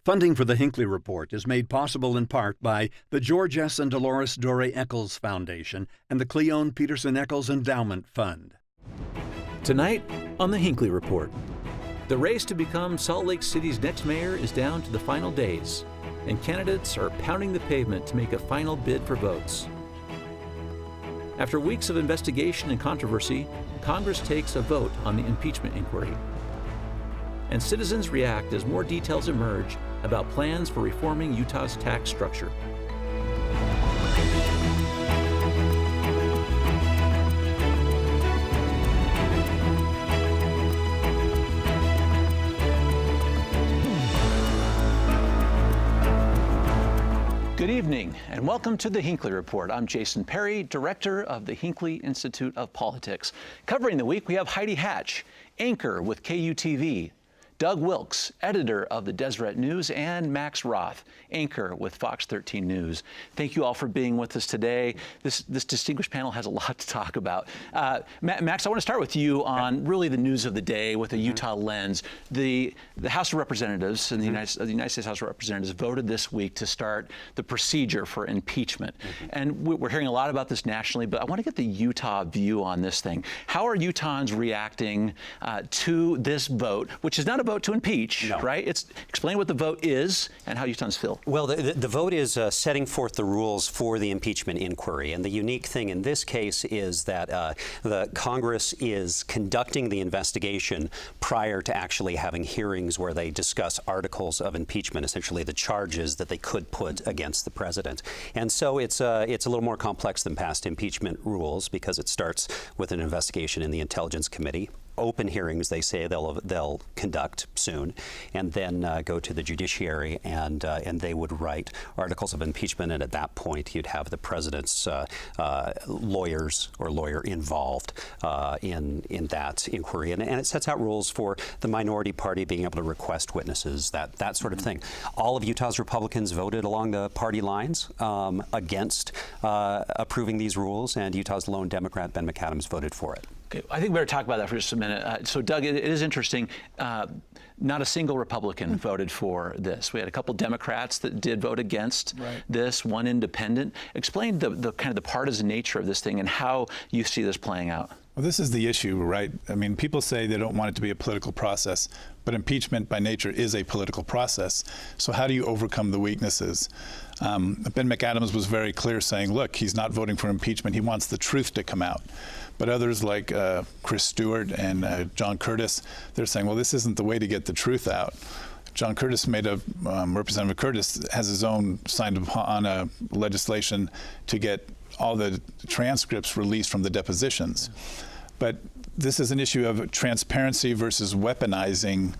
Funding for the Hinckley Report is made possible in part by the George S. and Dolores Doré Eccles Foundation and the Cleone Peterson Eccles Endowment Fund. Tonight on the Hinckley Report, the race to become Salt Lake City's next mayor is down to the final days, and candidates are pounding the pavement to make a final bid for votes. After weeks of investigation and controversy, Congress takes a vote on the impeachment inquiry. And citizens react as more details emerge about plans for reforming Utah's tax structure. Good evening, and welcome to the Hinckley Report. I'm Jason Perry, director of the Hinckley Institute of Politics. Covering the week, we have Heidi Hatch, anchor with KUTV, Doug Wilks, editor of the Deseret News, and Max Roth, anchor with Fox 13 News. Thank you all for being with us today. This distinguished panel has a lot to talk about. Max, I want to start with you on really the news of the day with a Utah lens. The House of Representatives and the United States House of Representatives voted this week to start the procedure for impeachment. And we're hearing a lot about this nationally, but I want to get the Utah view on this thing. How are Utahns reacting to this vote, which is not a vote to impeach, right? Explain what the vote is and how Utahns feel. Well, the vote is setting forth the rules for the impeachment inquiry. And the unique thing in this case is that the Congress is conducting the investigation prior to actually having hearings where they discuss articles of impeachment, essentially the charges that they could put against the president. And so it's a little more complex than past impeachment rules because it starts with an investigation in the Intelligence Committee. Open hearings, they say they'll conduct soon, and then go to the judiciary, and they would write articles of impeachment. And at that point, you'd have the president's lawyers or lawyer involved in that inquiry, and it sets out rules for the minority party being able to request witnesses, that sort of thing. All of Utah's Republicans voted along the party lines against approving these rules, and Utah's lone Democrat, Ben McAdams, voted for it. Okay, I think we better talk about that for just a minute. So, Doug, it is interesting. Not a single Republican voted for this. We had a couple Democrats that did vote against this, one independent. Explain the kind of the partisan nature of this thing and how you see this playing out. Well, this is the issue, right? I mean, people say they don't want it to be a political process, but impeachment by nature is a political process. So how do you overcome the weaknesses? Ben McAdams was very clear saying, look, he's not voting for impeachment. He wants the truth to come out. But others like Chris Stewart and John Curtis, they're saying, well, this isn't the way to get the truth out. John Curtis Representative Curtis has his own signed on a legislation to get all the transcripts released from the depositions. But this is an issue of transparency versus weaponizing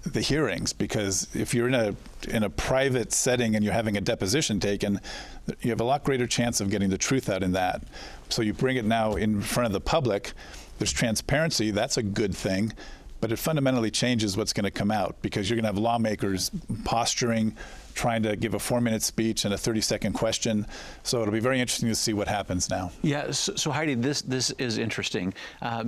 the hearings, because if you're in a private setting and you're having a deposition taken, you have a lot greater chance of getting the truth out in that. So you bring it now in front of the public, there's transparency, that's a good thing, but it fundamentally changes what's going to come out, because you're going to have lawmakers posturing, trying to give a 4-minute speech and a 30-second question. So it'll be very interesting to see what happens now. Yeah, so Heidi, this is interesting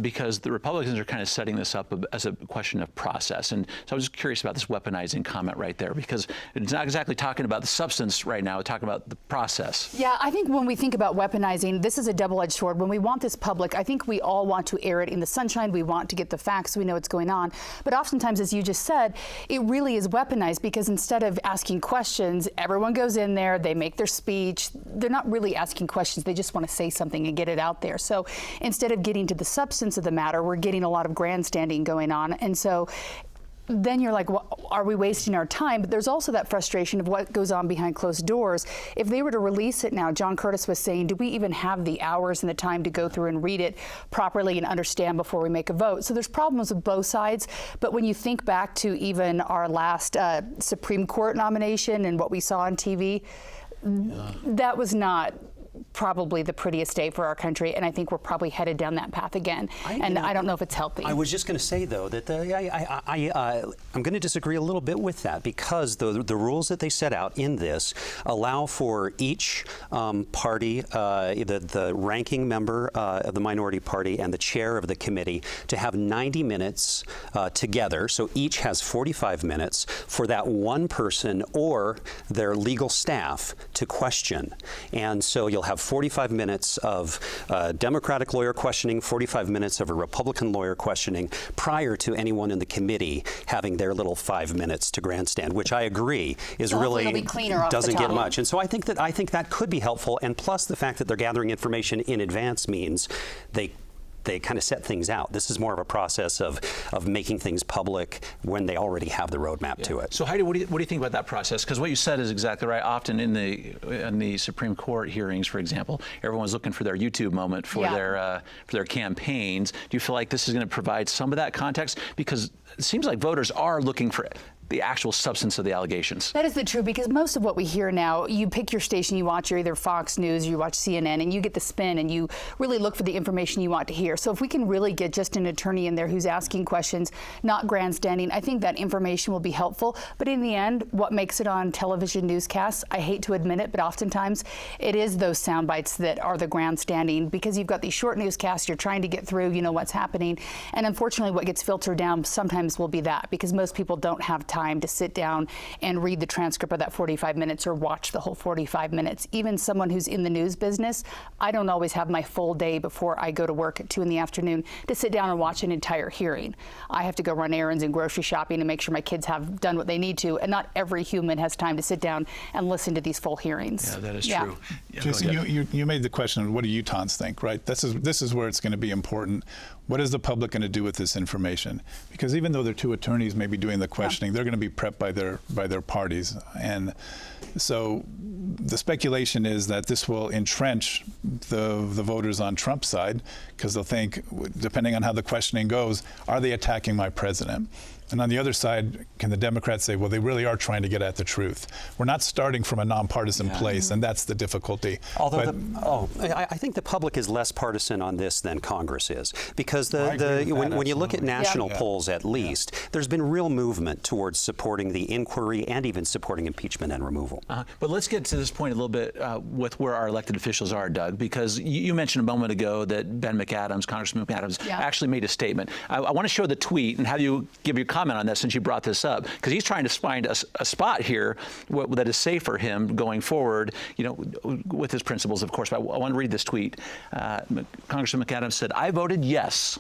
because the Republicans are kind of setting this up as a question of process. And so I was just curious about this weaponizing comment right there, because it's not exactly talking about the substance right now, it's talking about the process. Yeah, I think when we think about weaponizing, this is a double-edged sword. When we want this public, I think we all want to air it in the sunshine. We want to get the facts so we know what's going on. But oftentimes, as you just said, it really is weaponized, because instead of asking questions, everyone goes in there, they make their speech. They're not really asking questions, they just want to say something and get it out there. So instead of getting to the substance of the matter, we're getting a lot of grandstanding going on. And so then you're like, well, are we wasting our time? But there's also that frustration of what goes on behind closed doors. If they were to release it now, John Curtis was saying, do we even have the hours and the time to go through and read it properly and understand before we make a vote? So there's problems with both sides. But when you think back to even our last Supreme Court nomination and what we saw on TV, that was not probably the prettiest day for our country, and I think we're probably headed down that path again. I don't know if it's healthy. I was just going to say, though, that I'm going to disagree a little bit with that, because the rules that they set out in this allow for each party, the ranking member of the minority party and the chair of the committee, to have 90 minutes together. So each has 45 minutes for that one person or their legal staff to question. And so you'll have 45 minutes of Democratic lawyer questioning, 45 minutes of a Republican lawyer questioning, prior to anyone in the committee having their little 5 minutes to grandstand, which I agree is really doesn't get much. And so I think that could be helpful. And plus, the fact that they're gathering information in advance means they kind of set things out. This is more of a process of making things public when they already have the roadmap to it. So Heidi, what do you think about that process? Because what you said is exactly right. Often in the Supreme Court hearings, for example, everyone's looking for their YouTube moment for their campaigns. Do you feel like this is going to provide some of that context? Because it seems like voters are looking for the actual substance of the allegations. That is the truth, because most of what we hear now, you pick your station you watch, you're either Fox News or you watch CNN, and you get the spin and you really look for the information you want to hear. So if we can really get just an attorney in there who's asking questions, not grandstanding, I think that information will be helpful. But in the end, what makes it on television newscasts, I hate to admit it, but oftentimes it is those sound bites that are the grandstanding, because you've got these short newscasts, you're trying to get through, you know, what's happening. And unfortunately, what gets filtered down sometimes will be that, because most people don't have time to sit down and read the transcript of that 45 minutes or watch the whole 45 minutes. Even someone who's in the news business, I don't always have my full day before I go to work at 2 in the afternoon to sit down and watch an entire hearing. I have to go run errands and grocery shopping and make sure my kids have done what they need to, and not every human has time to sit down and listen to these full hearings. Yeah, that is true. Yeah, Jason, you made the question, what do Utahns think, right? This is where it's going to be important. What is the public going to do with this information? Because even though they're two attorneys maybe doing the questioning, they're going to be prepped by their parties. And so the speculation is that this will entrench the voters on Trump's side, because they'll think, depending on how the questioning goes, are they attacking my president? And on the other side, can the Democrats say, well, they really are trying to get at the truth? We're not starting from a nonpartisan place, and that's the difficulty. Although, I think the public is less partisan on this than Congress is, because when you look at national polls, at least, there's been real movement towards supporting the inquiry and even supporting impeachment and removal. But let's get to this point a little bit with where our elected officials are, Doug, because you mentioned a moment ago that Congressman McAdams, actually made a statement. I want to show the tweet and have you give your comment on that, since you brought this up, because he's trying to find a spot here that is safe for him going forward, you know, with his principles, of course. But I want to read this tweet. Congressman McAdams said, "I voted yes.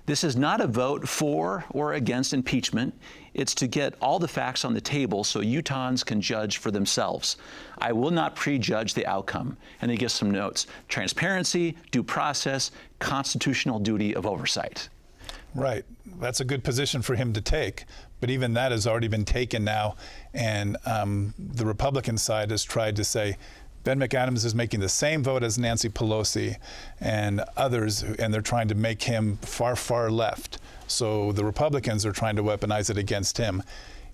This is not a vote for or against impeachment. It's to get all the facts on the table so Utahns can judge for themselves. I will not prejudge the outcome." And he gives some notes: transparency, due process, constitutional duty of oversight. Right. That's a good position for him to take. But even that has already been taken now. And the Republican side has tried to say, Ben McAdams is making the same vote as Nancy Pelosi and others, and they're trying to make him far, far left. So the Republicans are trying to weaponize it against him.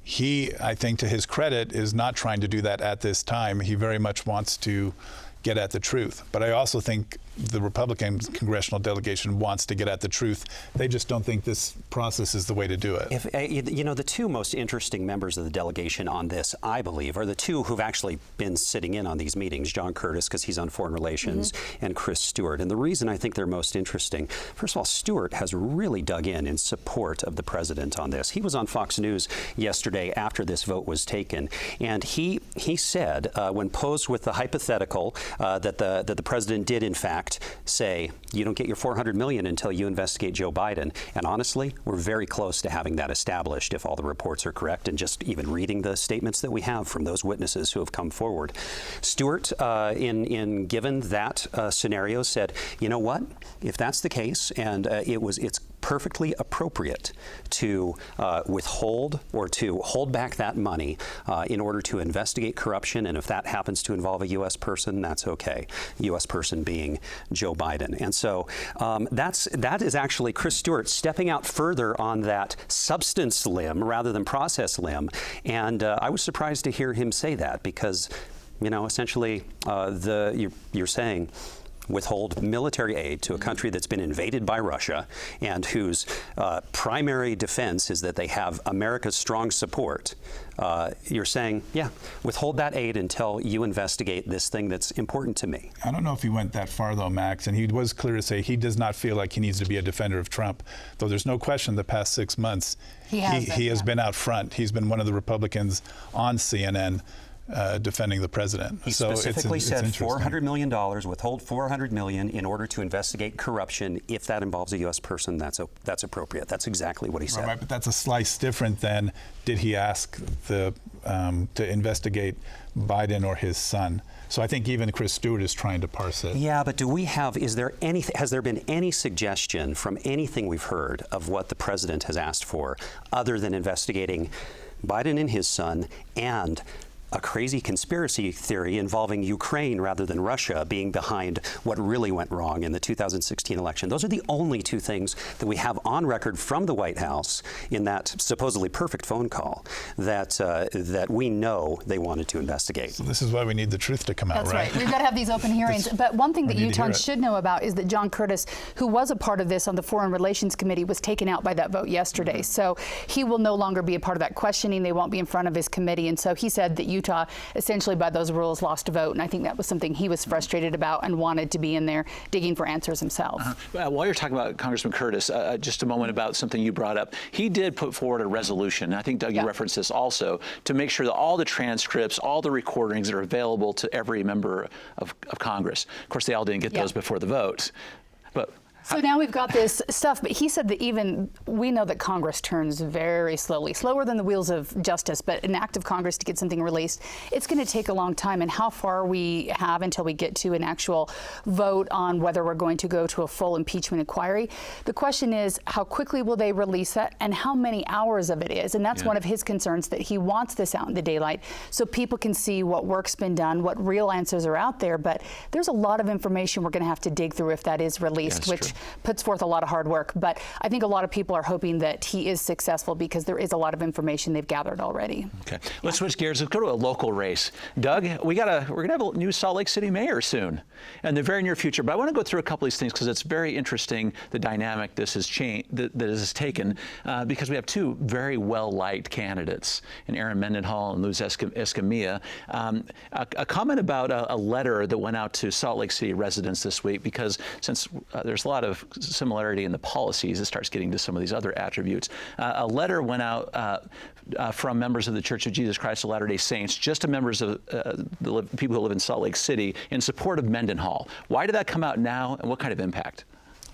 He, I think, to his credit, is not trying to do that at this time. He very much wants to get at the truth. But I also think the Republican congressional delegation wants to get at the truth. They just don't think this process is the way to do it. You know, the two most interesting members of the delegation on this, I believe, are the two who've actually been sitting in on these meetings: John Curtis, because he's on foreign relations, and Chris Stewart. And the reason I think they're most interesting, first of all, Stewart has really dug in support of the president on this. He was on Fox News yesterday after this vote was taken, and he said, when posed with the hypothetical that the president did in fact say, you don't get your $400 million until you investigate Joe Biden. And honestly, we're very close to having that established if all the reports are correct, and just even reading the statements that we have from those witnesses who have come forward. Stewart, in given that scenario, said, you know what, if that's the case, and it's perfectly appropriate to withhold or to hold back that money in order to investigate corruption, and if that happens to involve a U.S. person, that's okay. U.S. person being Joe Biden. And so that is actually Chris Stewart stepping out further on that substance limb rather than process limb. And I was surprised to hear him say that, because essentially, you're saying withhold military aid to a country that's been invaded by Russia and whose primary defense is that they have America's strong support. You're saying, yeah, withhold that aid until you investigate this thing that's important to me. I don't know if he went that far, though, Max, and he was clear to say he does not feel like he needs to be a defender of Trump, though there's no question the past 6 months he has been out front. He's been one of the Republicans on CNN defending the president. He specifically said $400 million, withhold $400 million in order to investigate corruption. If that involves a U.S. person, that's appropriate. That's exactly what he said. Right, but that's a slice different than did he ask to investigate Biden or his son. So I think even Chris Stewart is trying to parse it. Yeah, but has there been any suggestion from anything we've heard of what the president has asked for other than investigating Biden and his son and a crazy conspiracy theory involving Ukraine rather than Russia being behind what really went wrong in the 2016 election? Those are the only two things that we have on record from the White House in that supposedly perfect phone call that we know they wanted to investigate. So this is why we need the truth to come out, That's right. We've got to have these open hearings. But one thing that Utahns should know about is that John Curtis, who was a part of this on the Foreign Relations Committee, was taken out by that vote yesterday. So he will no longer be a part of that questioning. They won't be in front of his committee. And so he said that Utah essentially by those rules lost a vote, and I think that was something he was frustrated about and wanted to be in there digging for answers himself. While you're talking about Congressman Curtis, just a moment about something you brought up. He did put forward a resolution, I think, Doug, you referenced this also, to make sure that all the transcripts, all the recordings are available to every member of Congress. Of course, they all didn't get those before the vote. But so now we've got this stuff, but he said that even we know that Congress turns very slowly, slower than the wheels of justice, but an act of Congress to get something released, it's going to take a long time. And how far we have until we get to an actual vote on whether we're going to go to a full impeachment inquiry. The question is, how quickly will they release that and how many hours of it is? And that's one of his concerns, that he wants this out in the daylight so people can see what work's been done, what real answers are out there. But there's a lot of information we're going to have to dig through if that is released, which puts forth a lot of hard work. But I think a lot of people are hoping that he is successful because there is a lot of information they've gathered already. Okay, let's switch gears. Let's go to a local race. Doug, we're gonna have a new Salt Lake City mayor soon, in the very near future. But I want to go through a couple of these things because it's very interesting the dynamic this has has taken because we have two very well-liked candidates in Aaron Mendenhall and Luz Escamilla. A comment about a letter that went out to Salt Lake City residents this week, because since there's a lot of similarity in the policies, it starts getting to some of these other attributes. A letter went out from members of the Church of Jesus Christ of Latter-day Saints, just to members of the people who live in Salt Lake City, in support of Mendenhall. Why did that come out now, and what kind of impact?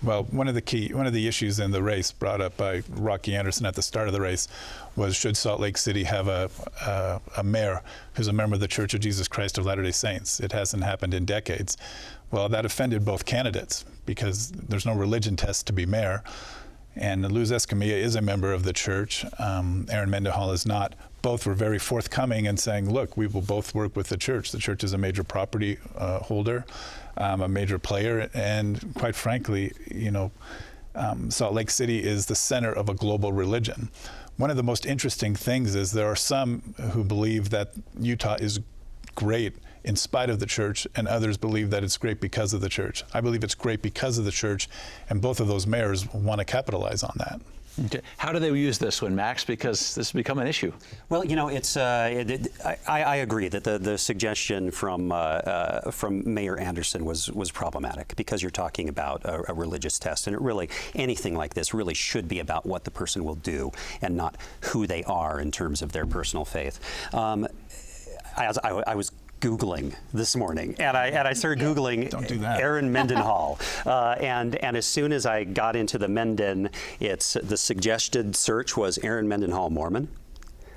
Well, one of the issues in the race brought up by Rocky Anderson at the start of the race was, should Salt Lake City have a mayor who's a member of the Church of Jesus Christ of Latter-day Saints? It hasn't happened in decades. Well, that offended both candidates because there's no religion test to be mayor. And Luz Escamilla is a member of the church. Aaron Mendenhall is not. Both were very forthcoming and saying, look, we will both work with the church. The church is a major property holder, a major player, and quite frankly, Salt Lake City is the center of a global religion. One of the most interesting things is there are some who believe that Utah is great in spite of the church, and others believe that it's great because of the church. I believe it's great because of the church, and both of those mayors want to capitalize on that. Okay. How do they use this one, Max? Because this has become an issue. Well, it's. I agree that the suggestion from Mayor Anderson was problematic, because you're talking about a religious test, and anything like this really should be about what the person will do and not who they are in terms of their personal faith. I was Googling this morning, and I started Googling Aaron Mendenhall, and as soon as I got into the Menden, the suggested search was Aaron Mendenhall Mormon.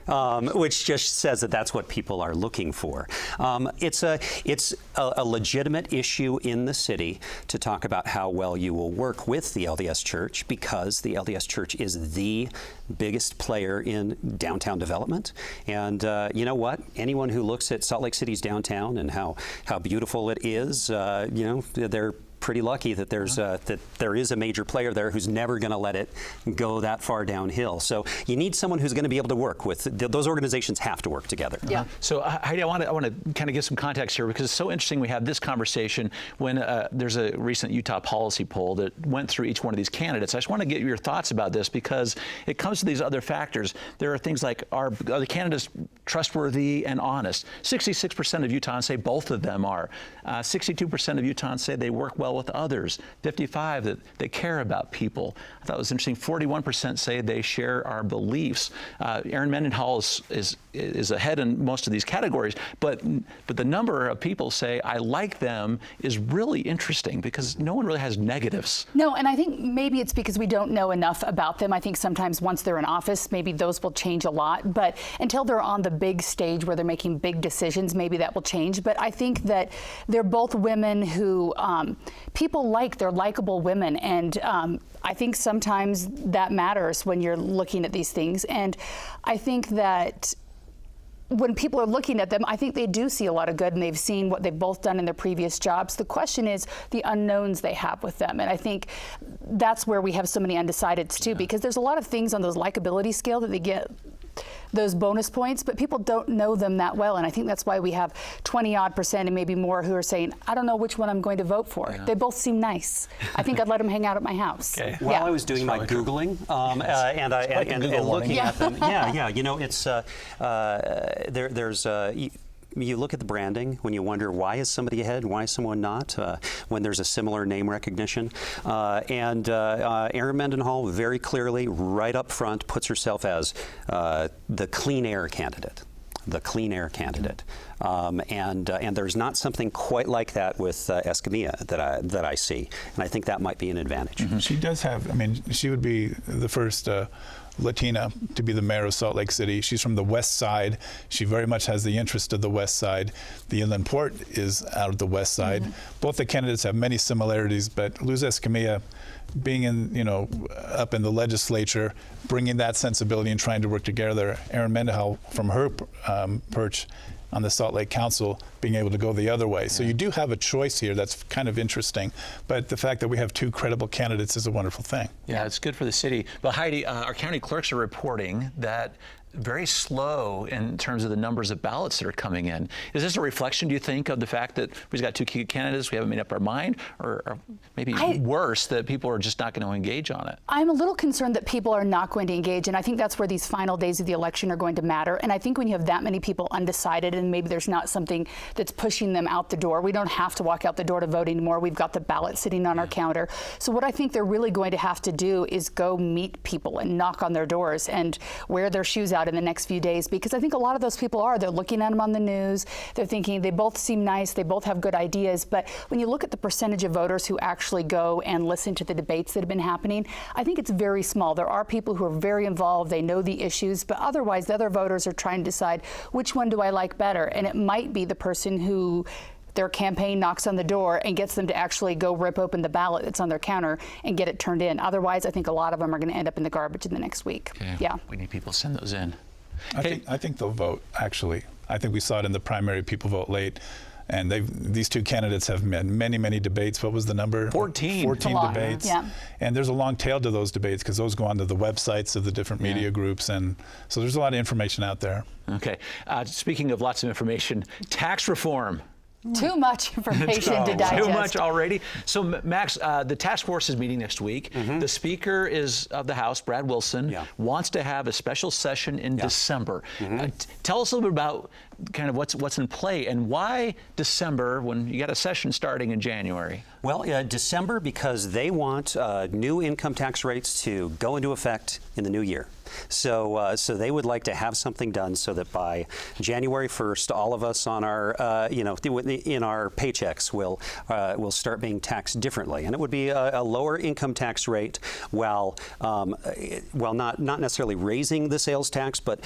Which just says that that's what people are looking for. It's a legitimate issue in the city to talk about how well you will work with the LDS Church, because the LDS Church is the biggest player in downtown development. And you know what? Anyone who looks at Salt Lake City's downtown and how beautiful it is, they're pretty lucky that that there is a major player there who's never going to let it go that far downhill. So you need someone who's going to be able to work with. Those organizations have to work together. Yeah. So Heidi, I want to kind of give some context here, because it's so interesting we have this conversation when there's a recent Utah policy poll that went through each one of these candidates. I just want to get your thoughts about this, because it comes to these other factors. There are things like, are the candidates trustworthy and honest? 66% of Utahns say both of them are. 62% of Utahns say they work well with others. 55% that they care about people. I thought it was interesting. 41% say they share our beliefs. Erin Mendenhall is ahead in most of these categories, but the number of people say I like them is really interesting, because no one really has negatives. No, and I think maybe it's because we don't know enough about them. I think sometimes once they're in office, maybe those will change a lot, but until they're on the big stage where they're making big decisions, maybe that will change. But I think that they're both women who people like. They're likable women, and I think sometimes that matters when you're looking at these things. And I think that when people are looking at them, I think they do see a lot of good, and they've seen what they've both done in their previous jobs. The question is the unknowns they have with them. And I think that's where we have so many undecideds too, because there's a lot of things on those likability scale that they get those bonus points, but people don't know them that well. And I think that's why we have 20-odd% and maybe more who are saying, I don't know which one I'm going to vote for. Yeah. They both seem nice. I think I'd let them hang out at my house. Okay. While I was doing my Googling and looking at them, you know, it's you look at the branding when you wonder, why is somebody ahead, why is someone not, when there's a similar name recognition. And Erin Mendenhall very clearly, right up front, puts herself as the clean air candidate. The clean air candidate. And there's not something quite like that with Escamilla that I see. And I think that might be an advantage. Mm-hmm. She does have, I mean, she would be the first Latina to be the mayor of Salt Lake City. She's from the west side. She very much has the interest of the west side. The inland port is out of the west side. Mm-hmm. Both the candidates have many similarities, but Luz Escamilla, being in, you know, up in the legislature, bringing that sensibility and trying to work together. Erin Mendenhall, from her perch on the Salt Lake Council, being able to go the other way. So you do have a choice here that's kind of interesting, but the fact that we have two credible candidates is a wonderful thing. Yeah, it's good for the city. But Heidi, our county clerks are reporting that very slow in terms of the numbers of ballots that are coming in. Is this a reflection, do you think, of the fact that we've got two key candidates, we haven't made up our mind, or maybe worse, that people are just not going to engage on it? I'm a little concerned that people are not going to engage, and I think that's where these final days of the election are going to matter. And I think when you have that many people undecided, and maybe there's not something that's pushing them out the door, we don't have to walk out the door to vote anymore. We've got the ballot sitting on our counter. So what I think they're really going to have to do is go meet people and knock on their doors and wear their shoes out in the next few days, because I think a lot of those people they're looking at them on the news, they're thinking they both seem nice, they both have good ideas, but when you look at the percentage of voters who actually go and listen to the debates that have been happening, I think it's very small. There are people who are very involved, they know the issues, but otherwise the other voters are trying to decide which one do I like better, and it might be the person who their campaign knocks on the door and gets them to actually go rip open the ballot that's on their counter and get it turned in. Otherwise, I think a lot of them are going to end up in the garbage in the next week. Okay. Yeah. We need people to send those in. I think they'll vote, actually. I think we saw it in the primary, people vote late. And these two candidates have had many, many debates. What was the number? 14. 14 debates. Yeah. And there's a long tail to those debates, because those go onto the websites of the different media groups. And so there's a lot of information out there. Okay. Speaking of lots of information, tax reform. Too much information to digest. Too much already. So, Max, the task force is meeting next week. Mm-hmm. The Speaker of the House, Brad Wilson, wants to have a special session in December. Mm-hmm. Tell us a little bit about kind of what's in play, and why December when you got a session starting in January? Well, December, because they want new income tax rates to go into effect in the new year. So they would like to have something done so that by January 1st, all of us on our, in our paychecks will start being taxed differently, and it would be a lower income tax rate, while not necessarily raising the sales tax, but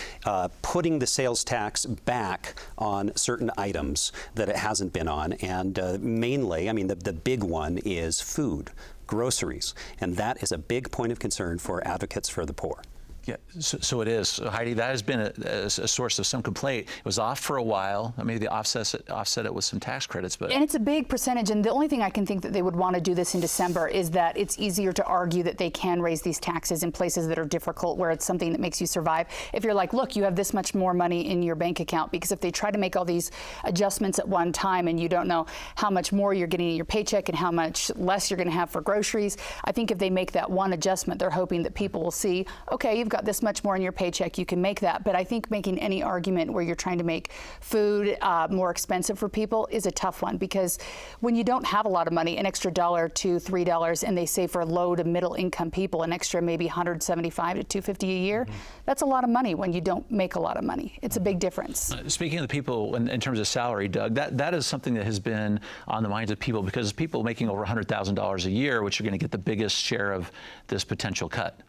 putting the sales tax back on certain items that it hasn't been on, and mainly, I mean, the big one is food, groceries, and that is a big point of concern for advocates for the poor. Yeah, so it is. So Heidi, that has been a source of some complaint. It was off for a while. Maybe they offset it with some tax credits, but. And it's a big percentage, and the only thing I can think that they would want to do this in December is that it's easier to argue that they can raise these taxes in places that are difficult, where it's something that makes you survive. If you're like, look, you have this much more money in your bank account, because if they try to make all these adjustments at one time and you don't know how much more you're getting in your paycheck and how much less you're going to have for groceries, I think if they make that one adjustment, they're hoping that people will see, okay, you've got this much more in your paycheck, you can make that. But I think making any argument where you're trying to make food more expensive for people is a tough one, because when you don't have a lot of money, an extra $1 to $3, and they say for low to middle income people, an extra maybe $175 to $250 a year, that's a lot of money when you don't make a lot of money. It's a big difference. Speaking of the people in terms of salary, Doug, that is something that has been on the minds of people, because people making over $100,000 a year, which are going to get the biggest share of this potential cut.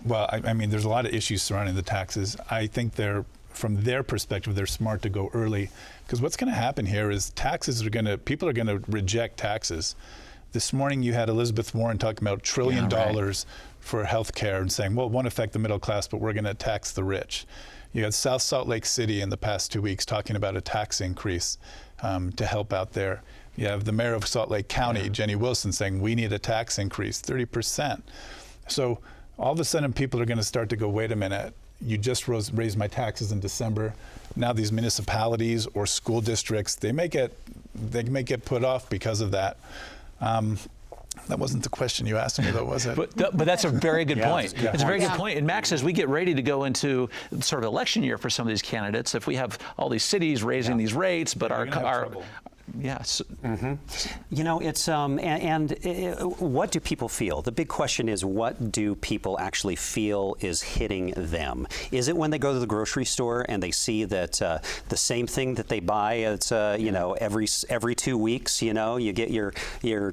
Well, I mean, there's a lot of issues surrounding the taxes. I think from their perspective, they're smart to go early, because what's going to happen here is people are going to reject taxes. This morning you had Elizabeth Warren talking about $1 trillion for health care and saying, well, it won't affect the middle class, but we're going to tax the rich. You had South Salt Lake City in the past 2 weeks talking about a tax increase to help out there. You have the mayor of Salt Lake County, Jenny Wilson, saying we need a tax increase, 30%. So all of a sudden people are going to start to go, wait a minute, you just raised my taxes in December. Now these municipalities or school districts, they may get put off because of that. That wasn't the question you asked me, though, was it? But that's a very good point. It's a very good point. And Max, as we get ready to go into sort of election year for some of these candidates, if we have all these cities raising these rates, but our yes. You know, it's what do people feel? The big question is, what do people actually feel is hitting them? Is it when they go to the grocery store and they see that the same thing that they buy, it's you know, every 2 weeks, you know, you get your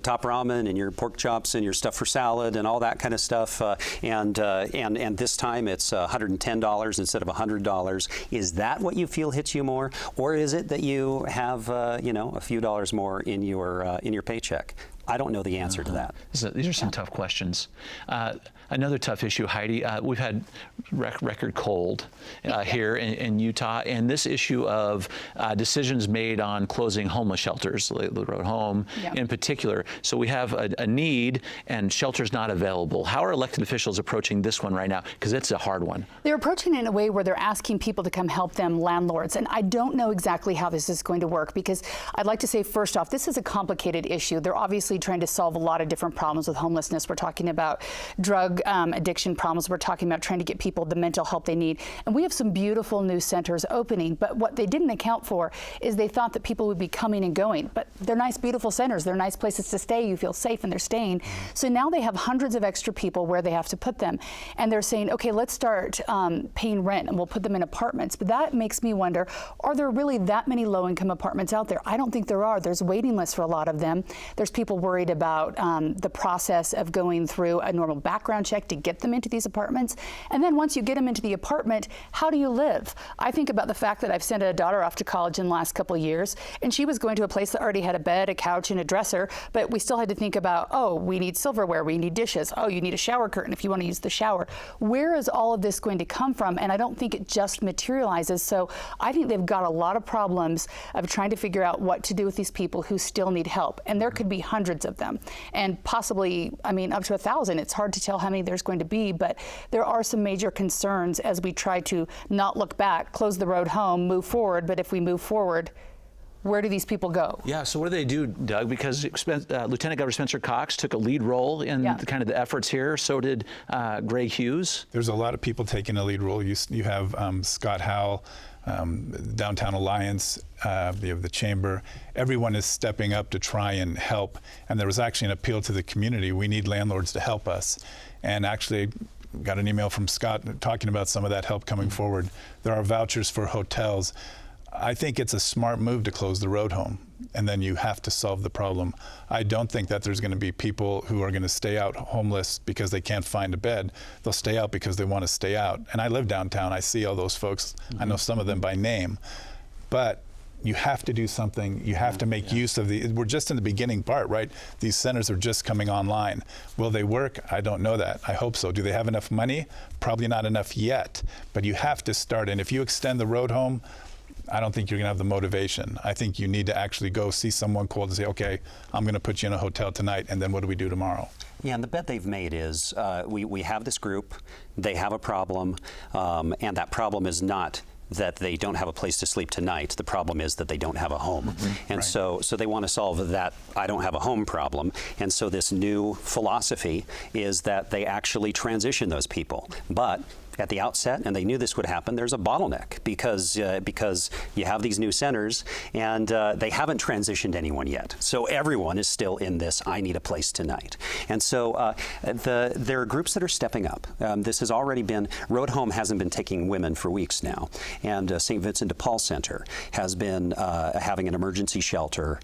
top ramen and your pork chops and your stuff for salad and all that kind of stuff, and this time it's $110 instead of $100. Is that what you feel hits you more, or is it that you have you know, a few dollars more in your paycheck? I don't know the answer to that. These are some tough questions. Another tough issue, Heidi, we've had record cold here in Utah, and this issue of decisions made on closing homeless shelters, the road home in particular. So we have a need, and shelters not available. How are elected officials approaching this one right now? Because it's a hard one. They're approaching it in a way where they're asking people to come help them, landlords. And I don't know exactly how this is going to work, because I'd like to say, first off, this is a complicated issue. They're obviously trying to solve a lot of different problems with homelessness. We're talking about drug addiction problems. We're talking about trying to get people the mental help they need. And we have some beautiful new centers opening, but what they didn't account for is they thought that people would be coming and going. But they're nice, beautiful centers. They're nice places to stay. You feel safe, and they're staying. So now they have hundreds of extra people where they have to put them. And they're saying, okay, let's start paying rent, and we'll put them in apartments. But that makes me wonder, are there really that many low-income apartments out there? I don't think there are. There's waiting lists for a lot of them. There's people worried about the process of going through a normal background check to get them into these apartments. And then once you get them into the apartment, how do you live? I think about the fact that I've sent a daughter off to college in the last couple of years, and she was going to a place that already had a bed, a couch, and a dresser, but we still had to think about, oh, we need silverware, we need dishes, oh, you need a shower curtain if you want to use the shower. Where is all of this going to come from? And I don't think it just materializes. So I think they've got a lot of problems of trying to figure out what to do with these people who still need help. And there could be hundreds of them, and possibly, I mean, up to 1,000. It's hard to tell how many there's going to be, but there are some major concerns as we try to not look back, close the road home, move forward. But if we move forward, where do these people go? Yeah, so what do they do, Doug? Because Lieutenant Governor Spencer Cox took a lead role in kind of the efforts here. So did Greg Hughes. There's a lot of people taking a lead role. You have Scott Howell, Downtown Alliance, you have the Chamber. Everyone is stepping up to try and help. And there was actually an appeal to the community. We need landlords to help us. And actually got an email from Scott talking about some of that help coming forward. There are vouchers for hotels. I think it's a smart move to close the road home, and then you have to solve the problem. I don't think that there's going to be people who are going to stay out homeless because they can't find a bed. They'll stay out because they want to stay out. And I live downtown. I see all those folks. I know some of them by name. But you have to do something. You have to make use of we're just in the beginning part, right? These centers are just coming online. Will they work? I don't know that. I hope so. Do they have enough money? Probably not enough yet, but you have to start. And if you extend the road home, I don't think you're going to have the motivation. I think you need to actually go see someone cold and say, okay, I'm going to put you in a hotel tonight, and then what do we do tomorrow? Yeah, and the bet they've made is we have this group, they have a problem, and that problem is not that they don't have a place to sleep tonight. The problem is that they don't have a home. And so they want to solve that I don't have a home problem. And so this new philosophy is that they actually transition those people. But at the outset, and they knew this would happen, there's a bottleneck because you have these new centers and they haven't transitioned anyone yet. So everyone is still in this I need a place tonight. And so there are groups that are stepping up. This has already been, Road Home hasn't been taking women for weeks now. And St. Vincent de Paul Center has been having an emergency shelter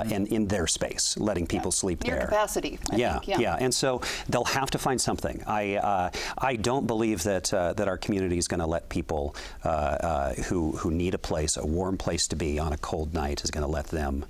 in their space, letting people sleep Near there. Capacity, I think. Yeah. And so they'll have to find something. I don't believe that our community is going to let people who need a place, a warm place to be on a cold night, is going to let them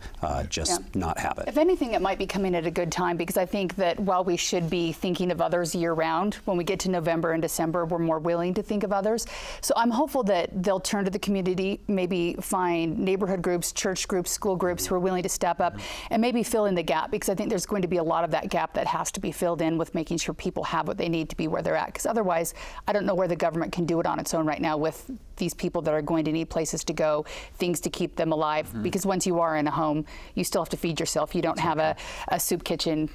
not have it. If anything, it might be coming at a good time, because I think that while we should be thinking of others year-round, when we get to November and December, we're more willing to think of others. So I'm hopeful that they'll turn to the community, maybe find neighborhood groups, church groups, school groups who are willing to step up and maybe fill in the gap, because I think there's going to be a lot of that gap that has to be filled in with making sure people have what they need to be where they're at. Because otherwise, I don't know where the government can do it on its own right now with these people that are going to need places to go, things to keep them alive. Because once you are in a home, you still have to feed yourself. You don't have a soup kitchen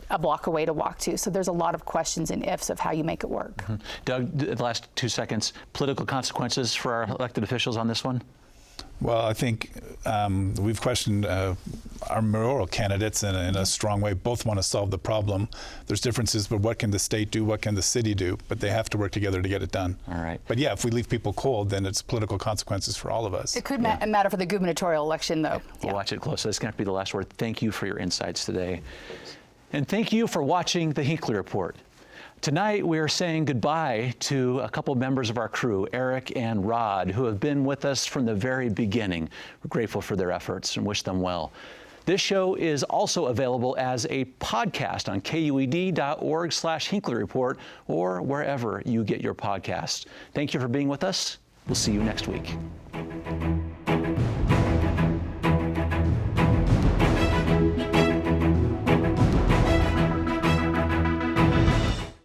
a block away to walk to. So there's a lot of questions and ifs of how you make it work. Doug, the last 2 seconds, political consequences for our elected officials on this one? Well, I think we've questioned our mayoral candidates in a strong way. Both want to solve the problem. There's differences, but what can the state do? What can the city do? But they have to work together to get it done. All right. But yeah, if we leave people cold, then it's political consequences for all of us. It could matter for the gubernatorial election, though. We'll watch it closely. It's going to be the last word. Thank you for your insights today. And thank you for watching the Hinckley Report. Tonight, we are saying goodbye to a couple members of our crew, Eric and Rod, who have been with us from the very beginning. We're grateful for their efforts and wish them well. This show is also available as a podcast on KUED.org/Hinckley Report or wherever you get your podcasts. Thank you for being with us. We'll see you next week.